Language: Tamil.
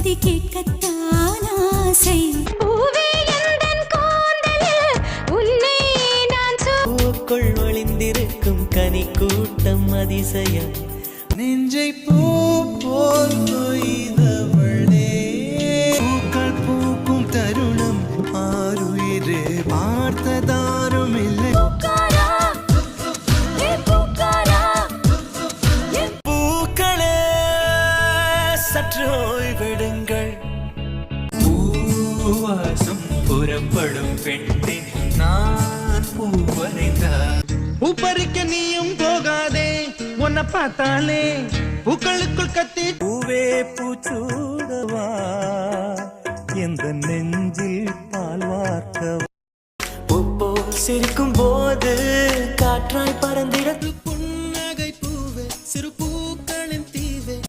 செய்தி கேட்கத்தான் ஆசை. பூவே எந்தன் கூந்தலில் உன்னை நான் பூக்குள் ஒளிந்திருக்கும் கனி கூட்டம் அதிசயம். நெஞ்சை பூ போல் கொய்தவளே, பூக்கள் பூக்கும் தருணம் ஆறுயிரே பார்த்ததாரும் இல்லை. பூக்களே சற்று ஓய்வெடுங்கள். பூவாசம் புறப்படும் பெண்ணே நான் பூ வரைந்தார். பூப்பறிக்க நீயும் போகாதே, உன்னை பார்த்தாலே பூக்களுக்குள் கத்தி. பூவே பூச்சூடவா எந்த நெஞ்சில் பால் வார்க்கவா. பூப்போ சிரிக்கும் போது காற்றாய் பறந்திட